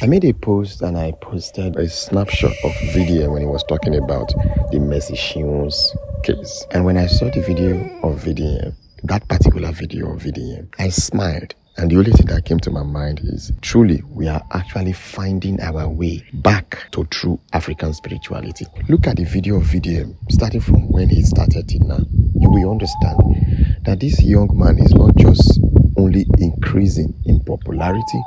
I made a post and I posted a snapshot of VDM when he was talking about the Mercy Shimon's case. And when I saw the video of VDM, that particular video of VDM, I smiled. And the only thing that came to my mind is truly we are actually finding our way back to true African spirituality. Look at the video of VDM starting from when he started it now. You will understand that this young man is not just only increasing in popularity,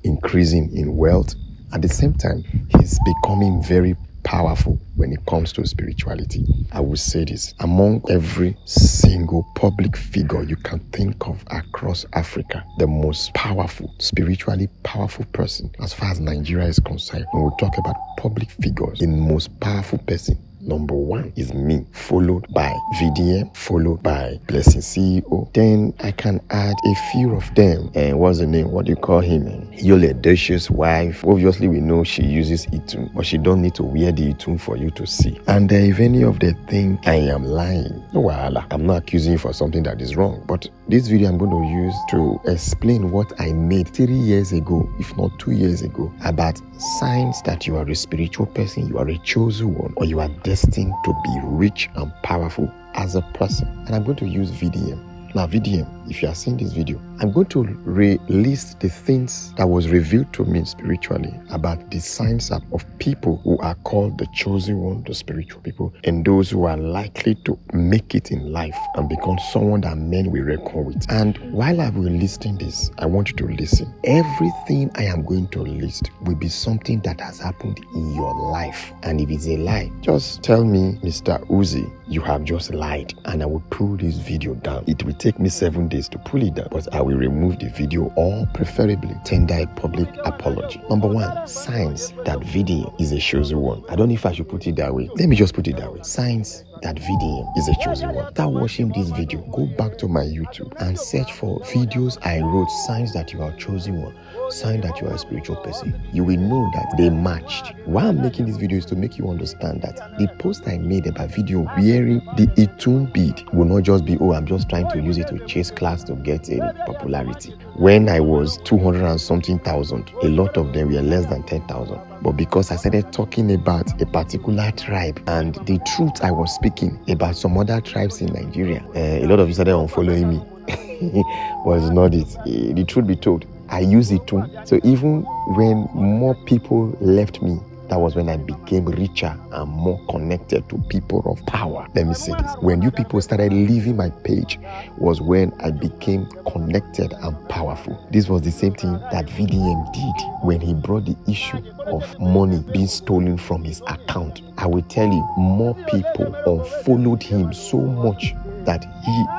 increasing in wealth. At the same time, he's becoming very powerful when it comes to spirituality. I will say this, among every single public figure you can think of across Africa, the most powerful, spiritually powerful person as far as Nigeria is concerned, when we talk about public figures, the most powerful person, number one is me, followed by VDM, followed by Blessing CEO. Then I can add a few of them. And what's the name? What do you call him? Yole Desh's wife. Obviously, we know she uses Itun, but she don't need to wear the Itun for you to see. And if any of them think I am lying, no wahala. I'm not accusing you for something that is wrong. But this video I'm going to use to explain what I made 3 years ago, if not 2 years ago, about signs that you are a spiritual person, you are a chosen one, or you are destined to be rich and powerful as a person. And I'm going to use VDM. Now, VDM, if you are seeing this video, I'm going to release the things that was revealed to me spiritually about the signs of people who are called the chosen one, the spiritual people, and those who are likely to make it in life and become someone that men will reckon with. And while I will listing this, I want you to listen. Everything I am going to list will be something that has happened in your life. And if it's a lie, just tell me, Mr. Uzih, you have just lied, and I will pull this video down. It will take me 7 days to pull it down, but I will remove the video or preferably tender a public apology. Number one, signs that VDM is a chosen one. I don't know if I should put it that way. Let me just put it that way. Signs that VDM is a chosen one. After watching this video, go back to my YouTube and search for videos I wrote, signs that you are a chosen one, sign that you are a spiritual person. You will know that they matched. Why I'm making this video is to make you understand that the post I made about video wearing the Itun bead will not just be, oh, I'm just trying to use it to chase class to get a popularity. When I was 200 and something thousand, a lot of them were less than 10,000. But because I started talking about a particular tribe and the truth I was speaking about some other tribes in Nigeria, a lot of you started unfollowing me. Was not it. The truth be told, I use it too. So even when more people left me, that was when I became richer and more connected to people of power. Let me say this. When you people started leaving my page was when I became connected and powerful. This was the same thing that VDM did when he brought the issue of money being stolen from his account. I will tell you, more people unfollowed him so much that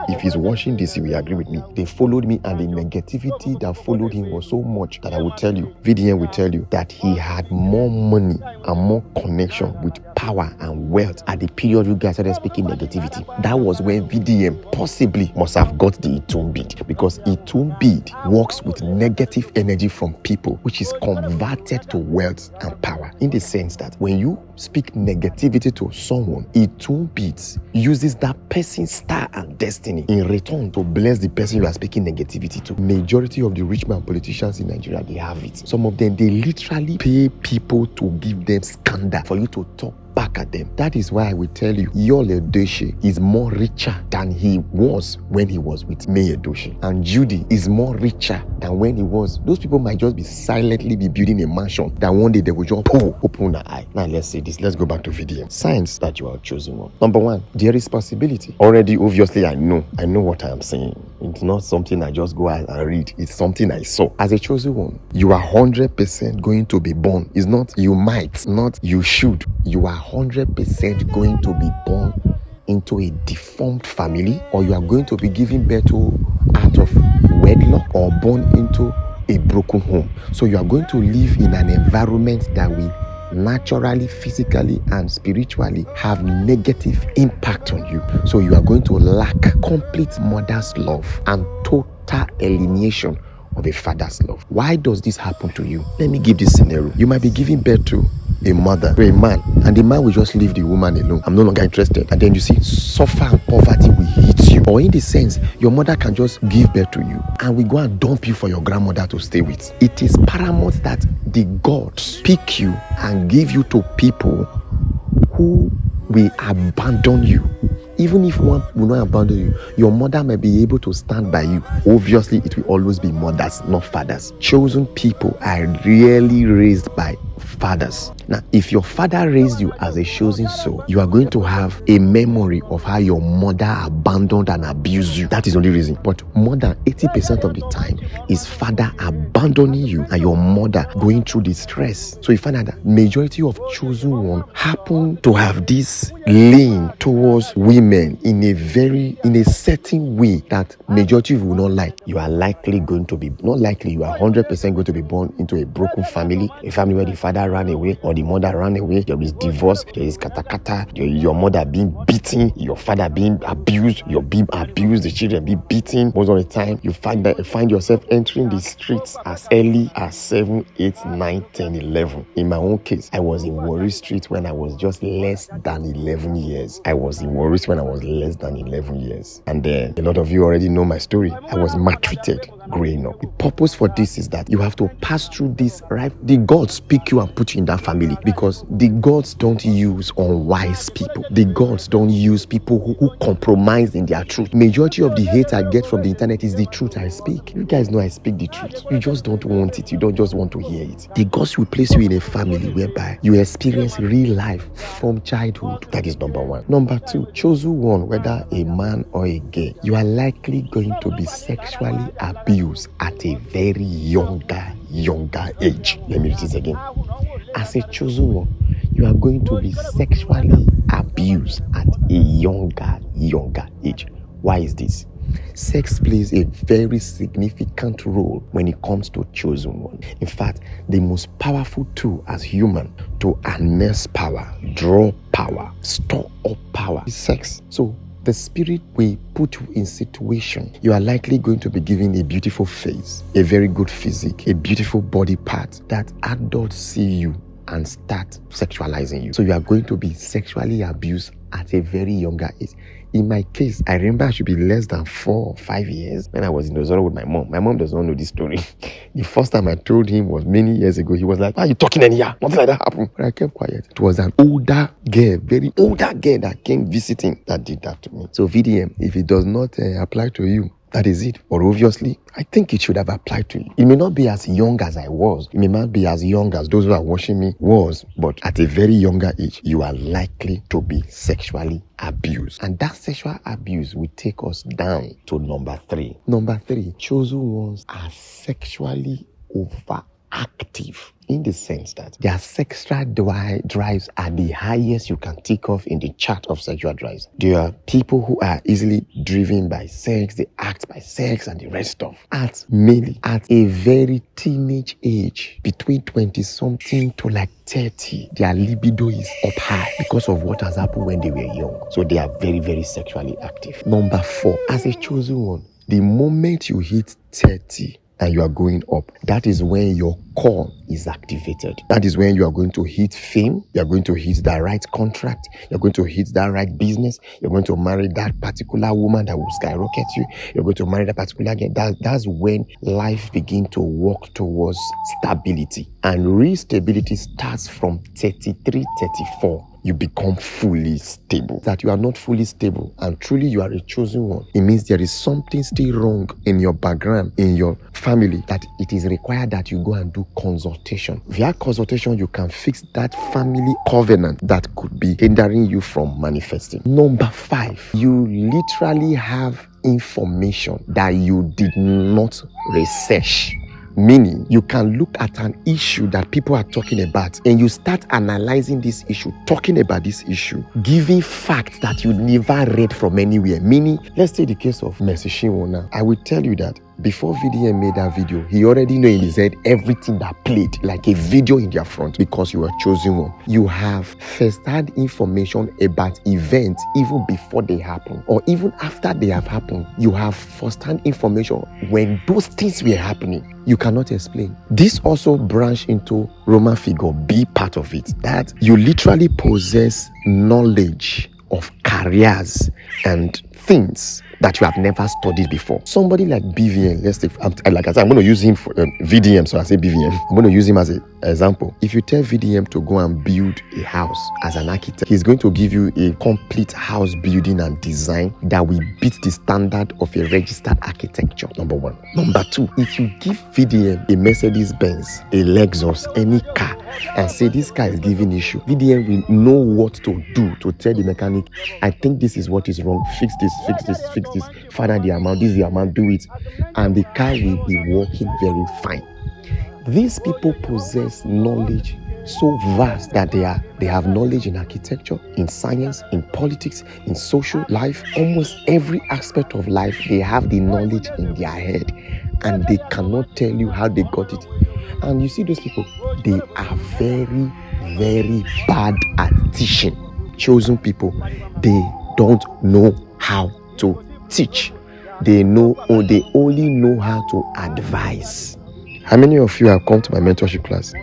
if he's watching this, he will agree with me. They followed me, and the negativity that followed him was so much that I will tell you, VDM will tell you that he had more money and more connection with power and wealth at the period you guys started speaking negativity. That was when VDM possibly must have got the Itun bead, because Itun bead works with negative energy from people, which is converted to wealth and power, in the sense that when you speak negativity to someone, Itun beads uses that person's star and destiny in return to bless the person you are speaking negativity to. Majority of the rich man politicians in Nigeria, they have it. Some of them, they literally pay people to give them scandal for you to talk back at them. That is why I will tell you, Yole Deshe is more richer than he was when he was with Mayor Doshi. And Judy is more richer than when he was. Those people might just be silently be building a mansion that one day they will just open an eye. Now let's say this. Let's go back to VDM. Signs that you are chosen one. Number one, their responsibility. Already, obviously, I know what I am saying. It's not something I just go out and read. It's something I saw. As a chosen one, you are 100% going to be born. It's not you might, not you should. You are 100% going to be born into a deformed family, or you are going to be given birth to out of wedlock, or born into a broken home. So you are going to live in an environment that will naturally, physically, and spiritually have negative impact on you. So you are going to lack complete mother's love and total alienation of a father's love. Why does this happen to you? Let me give this scenario. You might be giving birth to a mother or a man, and the man will just leave the woman alone. I'm no longer interested. And then you see, suffer and poverty will hit you. Or in the sense, your mother can just give birth to you and we go and dump you for your grandmother to stay with. It is paramount that the gods pick you and give you to people who will abandon you. Even if one will not abandon you, your mother may be able to stand by you. Obviously, it will always be mothers, not fathers. Chosen people are rarely raised by fathers. Now, if your father raised you as a chosen soul, you are going to have a memory of how your mother abandoned and abused you. That is the only reason. But more than 80% of the time is father abandoning you and your mother going through the stress. So you find out that majority of chosen one happen to have this lean towards women in a certain way that majority will not like. You are likely going to be, not likely, you are 100% going to be born into a broken family, a family where the father ran away or the mother ran away, there is divorce, there is katakata, your mother being beaten, your father being abused, you're being abused, the children being beaten. Most of the time, you find yourself entering the streets as early as 7, 8, 9, 10, 11. In my own case, I was in Warri Street when I was just less than 11 years. And a lot of you already know my story. I was maltreated growing up. The purpose for this is that you have to pass through this, right? The gods pick you and put you in that family because the gods don't use unwise people. The gods don't use people who compromise in their truth. Majority of the hate I get from the internet is the truth I speak. You guys know I speak the truth. You just don't want it. You don't just want to hear it. The gods will place you in a family whereby you experience real life from childhood. That is number one. Number two, chosen one, whether a man or a girl, you are likely going to be sexually abused at a very younger age. Let me read this again. As a chosen one, you are going to be sexually abused at a younger age. Why is this? Sex plays a very significant role when it comes to chosen one. In fact, the most powerful tool as human to harness power, draw power, store up power is sex. So the spirit will put you in situation. You are likely going to be given a beautiful face, a very good physique, a beautiful body part that adults see you and start sexualizing you. So you are going to be sexually abused at a very younger age. In my case, I remember I should be less than 4 or 5 years when I was in Uzih with my mom. My mom does not know this story. The first time I told him was many years ago. He was like, "Why are you talking anyhow? Nothing like that happened." But I kept quiet. It was an older girl, very older girl that came visiting that did that to me. So VDM, if it does not apply to you, that is it. Or obviously, I think it should have applied to you. It may not be as young as I was. It may not be as young as those who are watching me was. But at a very younger age, you are likely to be sexually abused. And that sexual abuse will take us down to number 3. Number 3, chosen ones are sexually overactive. In the sense that their sexual drives are the highest you can take off in the chart of sexual drives. There are people who are easily driven by sex, they act by sex and the rest of. At a very teenage age, between 20-something to like 30, their libido is up high because of what has happened when they were young. So they are very, very sexually active. Number 4, as a chosen one, the moment you hit 30, and you are going up, that is when your core is activated. That is when you are going to hit fame, you are going to hit that right contract, you're going to hit that right business, you're going to marry that particular woman that will skyrocket you, you're going to marry that particular girl. That's when life begins to walk towards stability. And real stability starts from 33, 34. You become fully stable. That you are not fully stable and truly you are a chosen one. It means there is something still wrong in your background, in your family, that it is required that you go and do consultation. Via consultation, you can fix that family covenant that could be hindering you from manifesting. Number 5, you literally have information that you did not research. Meaning, you can look at an issue that people are talking about and you start analyzing this issue, talking about this issue, giving facts that you never read from anywhere. Meaning, let's take the case of Mercy Chinwo now. I will tell you that before VDM made that video, he already knew in his head everything that played, like a video in their front, because you were chosen one. You have first-hand information about events even before they happen, or even after they have happened. You have first-hand information when those things were happening. You cannot explain. This also branched into Roman figure B part of it, that you literally possess knowledge of careers and things that you have never studied before. Somebody like BVM, let's say, like I said, I'm going to use him for VDM, so I say BVM. I'm going to use him as an example. If you tell VDM to go and build a house as an architect, he's going to give you a complete house building and design that will beat the standard of a registered architecture, number one. Number two, if you give VDM a Mercedes-Benz, a Lexus, any car, and say this car is giving issue, VDM will know what to do to tell the mechanic, I think this is what is wrong, fix this, find the amount, this is the amount, do it, and the car will be working very fine. These people possess knowledge so vast that they have knowledge in architecture, in science, in politics, in social life, almost every aspect of life. They have the knowledge in their head, and they cannot tell you how they got it. And you see those people, they are very, very bad at teaching. Chosen people, they don't know how to teach. They only know how to advise. How many of you have come to my mentorship class?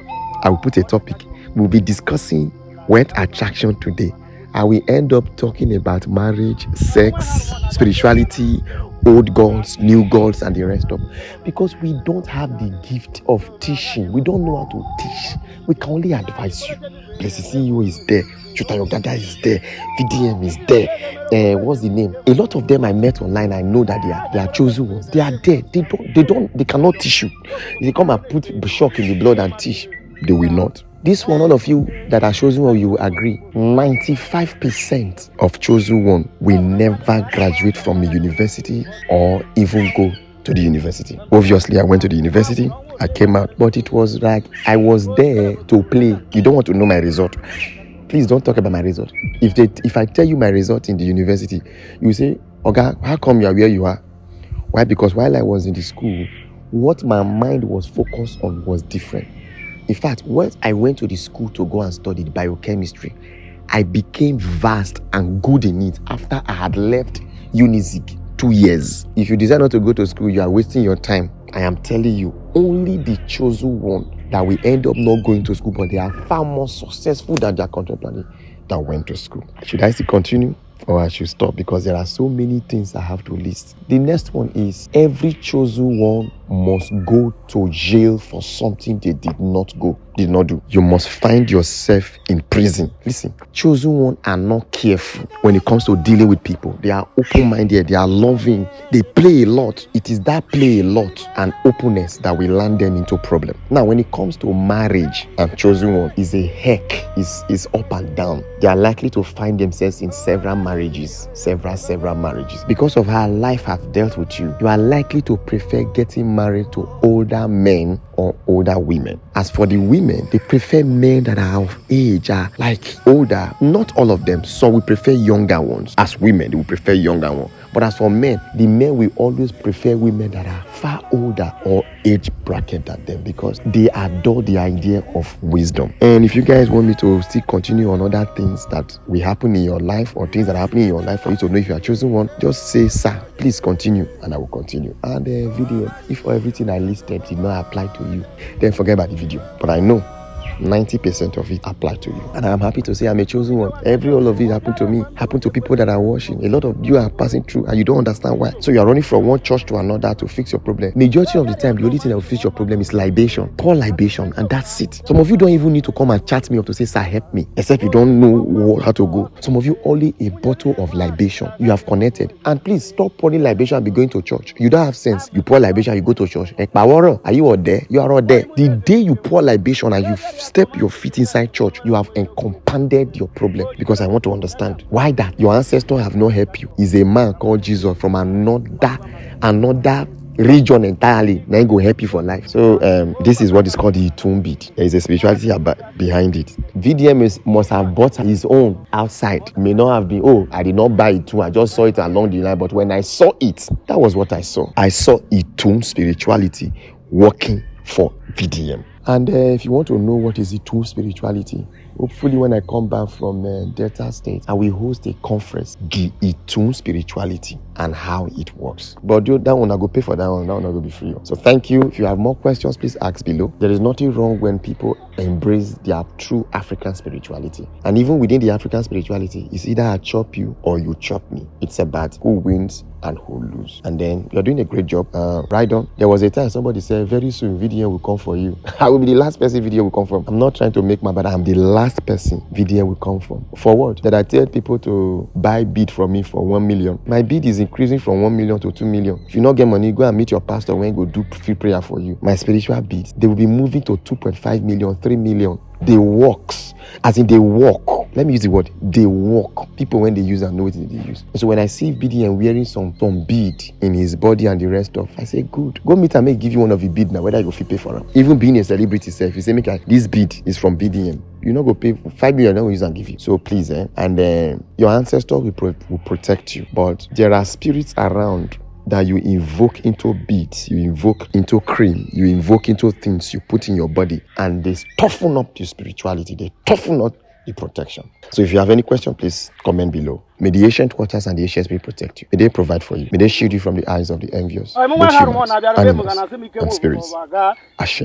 I will put a topic. We'll be discussing word attraction today. I will end up talking about marriage, sex, spirituality, old gods, new gods, and the rest of. Because we don't have the gift of teaching. We don't know how to teach. We can only advise you. Blessed CEO is there. Chutayo Dada is there. VDM is there. What's the name? A lot of them I met online. I know that they are chosen ones. They are there. They cannot teach you. They come and put shock in the blood and teach. They will not. This one, all of you that are chosen one, you will agree. 95% of chosen one will never graduate from the university or even go to the university. Obviously, I went to the university. I came out, but it was like I was there to play. You don't want to know my result. Please don't talk about my result. If I tell you my result in the university, you say, "Okay, how come you are where you are?" Why? Because while I was in the school, what my mind was focused on was different. In fact, once I went to the school to go and study biochemistry, I became vast and good in it after I had left Unizik 2 years. If you decide not to go to school, you are wasting your time. I am telling you, only the chosen one that will end up not going to school, but they are far more successful than their contemporary that went to school. Should I still continue or I should stop? Because there are so many things I have to list. The next one is every chosen one must go to jail for something they did not do. You must find yourself in prison. Listen, chosen one are not careful when it comes to dealing with people. They are open-minded, they are loving, they play a lot. It is that play a lot and openness that will land them into problem. Now, when it comes to marriage, and chosen one is a heck, is up and down. They are likely to find themselves in several marriages. Because of how life has dealt with you, you are likely to prefer getting married to older men or older women. As for the women, they prefer men that are of age, are like older. Not all of them. Some will prefer younger ones. As women, they will prefer younger ones. But as for men, the men will always prefer women that are far older or age bracket than them, because they adore the idea of wisdom. And if you guys want me to still continue on other things that will happen in your life, or things that are happening in your life for you to know if you are chosen one, just say, "Sir, please continue," and I will continue. And the video, if everything I listed did not apply to you, then forget about the video. But I know 90% of it apply to you, and I'm happy to say I'm a chosen one. All of it happened to me, happened to people that are watching. A lot of you are passing through and you don't understand why. So you are running from one church to another to fix your problem. Majority of the time, the only thing that will fix your problem is libation. Pour libation, and that's it. Some of you don't even need to come and chat me up to say, "Sir, help me," except you don't know how to go. Some of you, only a bottle of libation, you have connected. And please stop pouring libation and be going to church. You don't have sense. You pour libation, you go to church. Are you all there? You are all there. The day you pour libation and you step your feet inside church, you have encompassed your problem. Because I want to understand why that your ancestors have not helped you. Is a man called Jesus from another region entirely, then go help you for life. So this is what is called the Itum bead. There is a spirituality behind it. VDM must have bought his own outside. It may not have been, oh, I did not buy it too, I just saw it along the line. But when I saw it, that was what I saw. I saw Itum spirituality working for VDM. And if you want to know what is Itum spirituality, hopefully when I come back from Delta State, I will host a conference, the Itum spirituality and how it works. But that one I go pay for that one I go be free. So thank you. If you have more questions, please ask below. There is nothing wrong when people embrace their true African spirituality. And even within the African spirituality, it's either I chop you or you chop me. It's about who wins and who lose. And then you're doing a great job. Right on. There was a time somebody said, very soon VDM will come for you. I will be the last person VDM will come from. I'm not trying to make but I'm the last person VDM will come from. For what? That I tell people to buy bid from me for 1 million. My bid is increasing from 1 million to 2 million. If you not get money, go and meet your pastor when he go do free prayer for you. My spiritual bids, they will be moving to 2.5 million, 3 million. They works. As in they walk. Let me use the word. They walk. People when they use and know what they use. And so when I see BDM wearing some bead in his body and the rest of, I say, good. Go meet and give you one of the bead now, whether you go pay for them. Even being a celebrity self, you say, this bead is from BDM. You not go pay 5 million, then we use and give you. So please, and then your ancestors will protect you. But there are spirits around that you invoke into beads, you invoke into cream, you invoke into things you put in your body, and they toughen up your spirituality, they toughen up the protection. So if you have any question, please comment below. May the ancient waters and the ancient spirit protect you. May they provide for you. May they shield you from the eyes of the envious, both humans, animals, and spirits. Ashe.